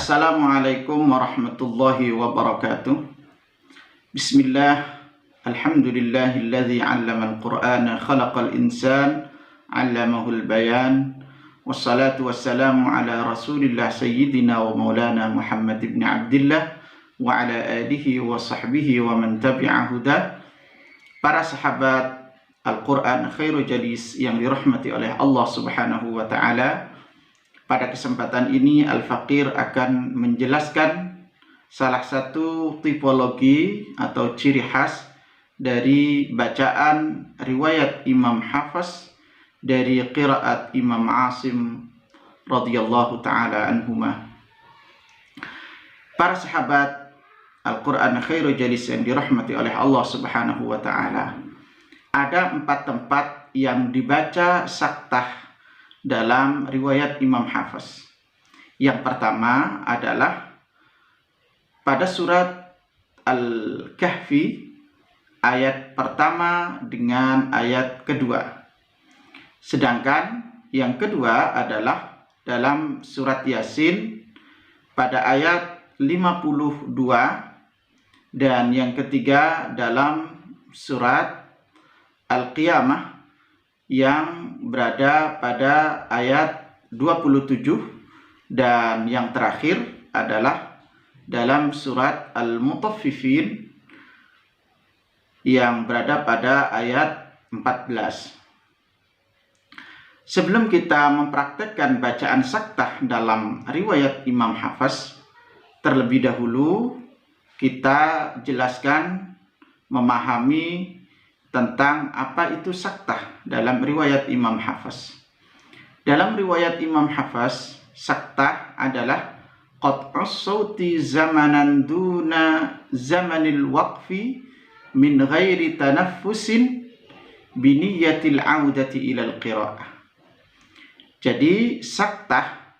Assalamualaikum warahmatullahi wabarakatuh. Bismillah, alhamdulillahilladzi 'allamal Qur'ana khalaqal insan 'allamahul bayan. Wassalatu wassalamu ala Rasulillah sayyidina wa maulana Muhammad ibn Abdillah wa ala alihi wa sahbihi wa man tabi'a huda. Para sahabat Al-Qur'an khairu jalis yang dirahmati oleh Allah Subhanahu wa taala. Pada kesempatan ini Al-Faqir akan menjelaskan salah satu tipologi atau ciri khas dari bacaan riwayat Imam Hafs dari qiraat Imam Asim radhiyallahu taala anhuma. Para sahabat Al-Qur'an khairu jalis yang dirahmati oleh Allah Subhanahu wa taala. Ada 4 tempat yang dibaca saktah dalam riwayat Imam Hafs. Yang pertama adalah pada surat Al-Kahfi ayat pertama dengan ayat kedua. Sedangkan yang kedua adalah dalam surat Yasin pada ayat 52 dan yang ketiga dalam surat Al-Qiyamah yang berada pada ayat 27 dan yang terakhir adalah dalam surat Al-Mutaffifin yang berada pada ayat 14. Sebelum kita mempraktekkan bacaan saktah dalam riwayat Imam Hafs, terlebih dahulu kita jelaskan memahami tentang apa itu saktah dalam riwayat Imam Hafs. Dalam riwayat Imam Hafs, saktah adalah qat'us sauti zamanan duna zamanil waqfi min ghairi tanaffusin biniyatil audati ilal qira'ah. Jadi saktah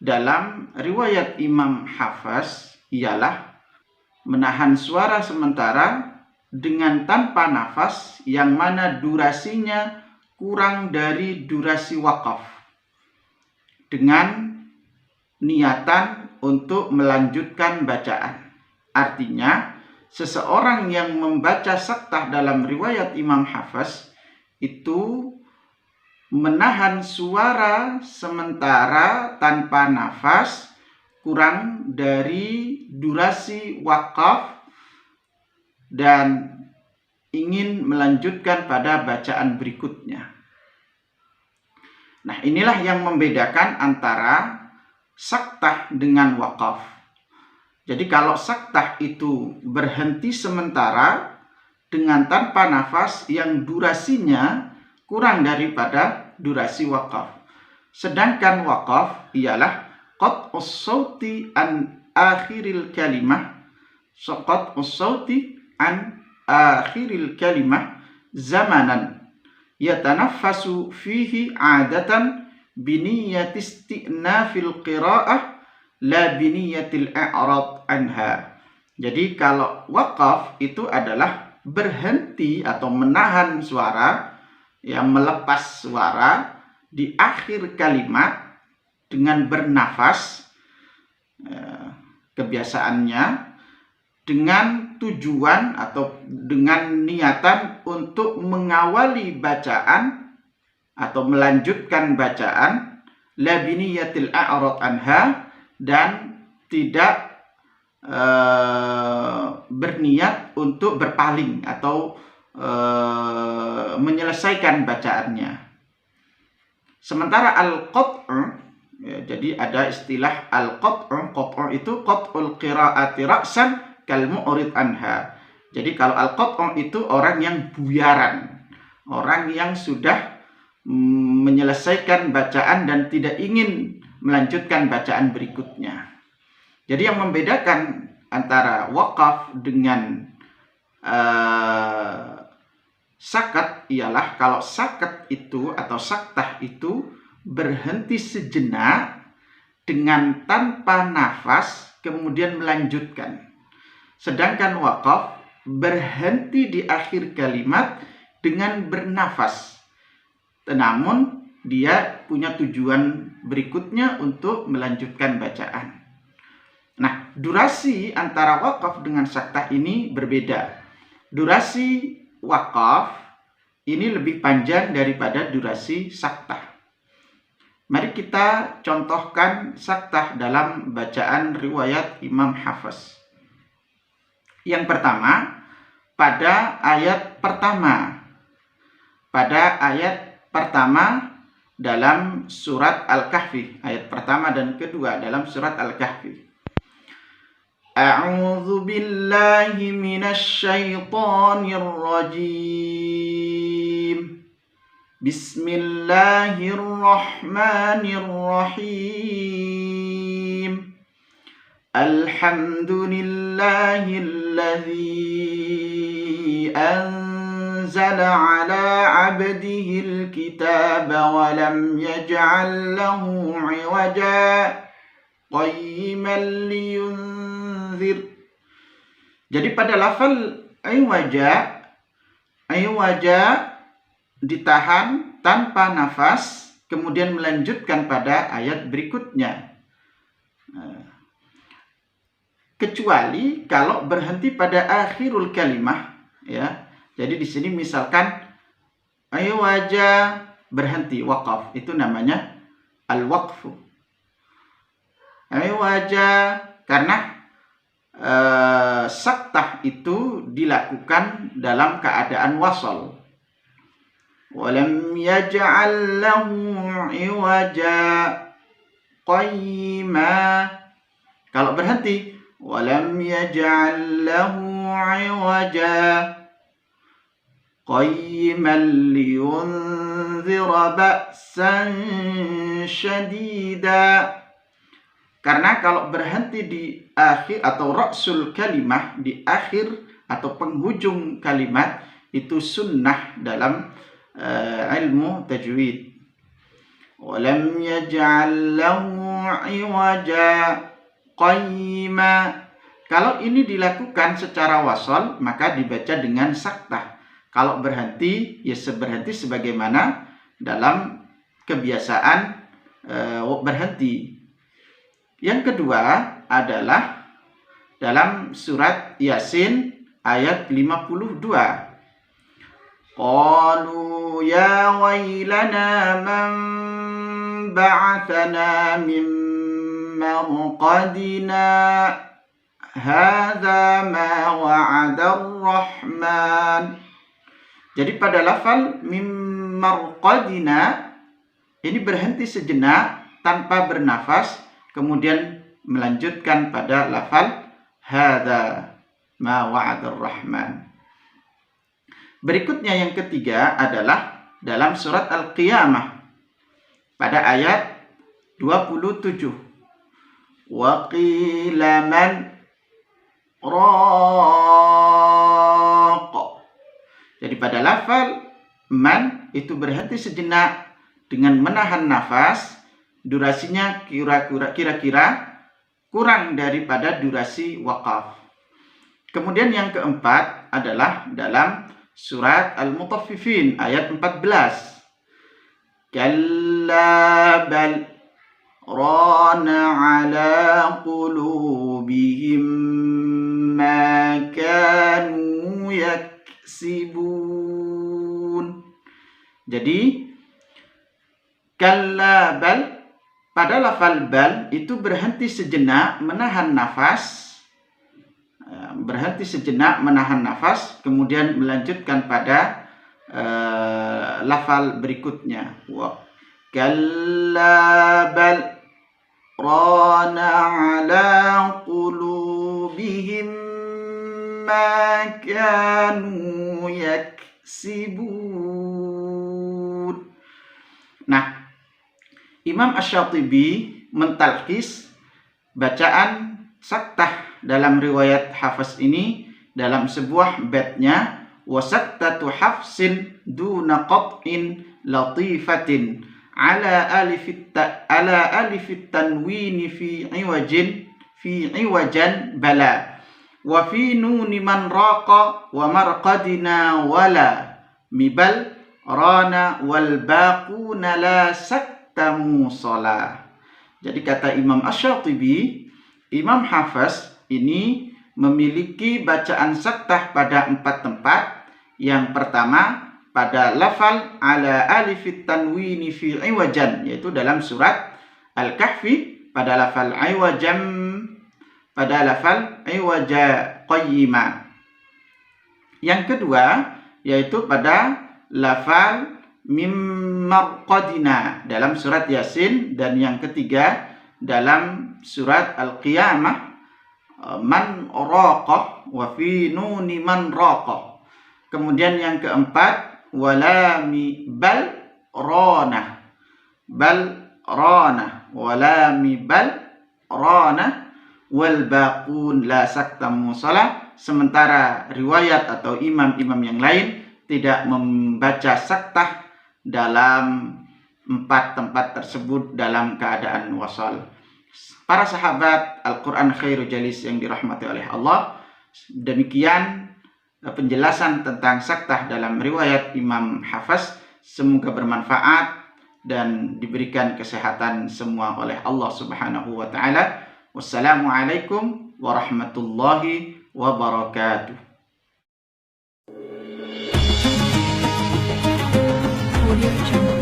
dalam riwayat Imam Hafs ialah menahan suara sementara dengan tanpa nafas yang mana durasinya kurang dari durasi wakaf dengan niatan untuk melanjutkan bacaan. Artinya seseorang yang membaca saktah dalam riwayat Imam Hafs itu menahan suara sementara tanpa nafas kurang dari durasi wakaf dan ingin melanjutkan pada bacaan berikutnya. Nah, inilah yang membedakan antara saktah dengan wakaf. Jadi kalau saktah itu berhenti sementara dengan tanpa nafas yang durasinya kurang daripada durasi wakaf. Sedangkan wakaf ialah qat'us sauti an akhiril kalimah, qat'us sauti an akhiril kalimah zamanan yatanaffasu fihi adatan biniyati isti'nafil qira'ah la biniyatil i'rad anha. Jadi kalau wakaf itu adalah berhenti atau menahan suara, yang melepas suara di akhir kalimat dengan bernafas, kebiasaannya dengan tujuan atau dengan niatan untuk mengawali bacaan atau melanjutkan bacaan la biniyatil a'rad anha dan tidak berniat untuk berpaling atau menyelesaikan bacaannya. Sementara al-qat'u, jadi ada istilah al-qat'u. Qat'u itu qat'ul qira'ati ra'san kal mu'rid anha. Jadi kalau al-qat'u itu orang yang buyaran, orang yang sudah menyelesaikan bacaan dan tidak ingin melanjutkan bacaan berikutnya. Jadi yang membedakan antara wakaf dengan sakat ialah kalau sakat itu atau saktah itu berhenti sejenak dengan tanpa nafas kemudian melanjutkan. Sedangkan wakaf berhenti di akhir kalimat dengan bernafas. Namun dia punya tujuan berikutnya untuk melanjutkan bacaan. Nah, durasi antara waqaf dengan saktah ini berbeda. Durasi waqaf ini lebih panjang daripada durasi saktah. Mari kita contohkan saktah dalam bacaan riwayat Imam Hafs. Yang pertama, pada ayat pertama. Pada ayat pertama dalam surat Al-Kahfi. Ayat pertama dan kedua dalam surat Al-Kahfi. A'udzu billahi minasy syaithanir rajim. Bismillahirrahmanirrahim. Alhamdulillahilladzi anzala ala 'abdihil kitaba wa lam yaj'al lahu 'iwaja qayyiman liyunzir. Jadi pada lafal iwaja ditahan tanpa nafas, kemudian melanjutkan pada ayat berikutnya. Kecuali kalau berhenti pada akhirul kalimah, ya. Jadi di sini misalkan iwaja berhenti, waqaf, itu namanya al-waqfu. Iwaja karena saktah itu dilakukan dalam keadaan wasal. Walam yaj'al lahu iwaja qayyima. Kalau berhenti, walam yaj'al lahu iwaja qayyiman liyunzira ba'san syadida. Karena kalau berhenti di akhir atau ra'sul kalimah, di akhir atau penghujung kalimat, itu sunnah dalam ilmu tajwid. Walam yaj'al lahu iwaja qayyima. Kalau ini dilakukan secara wasal, maka dibaca dengan saktah. Kalau berhenti, ya berhenti sebagaimana dalam kebiasaan berhenti. Yang kedua adalah dalam surat Yasin ayat 52. Qalu ya wailana man ba'athana min marqadina hadza ma wa'ada ar-rahman. Jadi pada lafal mim marqadina ini berhenti sejenak tanpa bernafas, kemudian melanjutkan pada lafal hadza ma wa'ada ar-rahman. Berikutnya yang ketiga adalah dalam surat Al-Qiyamah pada ayat 27. Wa qila man raq. Jadi pada lafal man itu berhenti sejenak dengan menahan nafas, durasinya kira-kira kurang daripada durasi waqaf. Kemudian yang keempat adalah dalam surat Al-Mutaffifin ayat 14. Kalla bal rana ala qulubihim ma kanu yaksibun. Jadi kalla bal pada lafal bal itu berhenti sejenak menahan nafas, kemudian melanjutkan pada lafal berikutnya. Wa kalla bal rana ala qulubihim ma kanu yaksibun. Nah, Imam Asy-Syatibi mentalkis bacaan saktah dalam riwayat Hafs ini dalam sebuah baitnya, wasaktatu hafsin duna qat'in latifatin ala alifit tanwin fi iwajan bala wa fi nuni man raqa wa marqadina wala mibal rana wal baquna la saktamu salah. Jadi kata Imam Asy-Syatibi, Imam Hafs ini memiliki bacaan saktah pada 4 tempat. Yang pertama pada lafal ala alifit tanwini fi iwajan, yaitu dalam surat Al-Kahfi pada lafal iwajam, pada lafal iwaja qayyima. Yang kedua yaitu pada lafal mim marqadina dalam surat Yasin, dan yang ketiga dalam surat Al-Qiyamah man raqah wa fi nuni man raqah. Kemudian yang keempat walami bal rana walami bal rana wal baqun la saktamu salah. Sementara riwayat atau imam-imam yang lain tidak membaca saktah dalam 4 tempat tersebut dalam keadaan wasal. Para sahabat Al-Quran khairu jalis yang dirahmati oleh Allah, demikian penjelasan tentang saktah dalam riwayat Imam Hafs. Semoga bermanfaat dan diberikan kesehatan semua oleh Allah Subhanahu wa taala. Wassalamualaikum warahmatullahi wabarakatuh. Audio Jungle.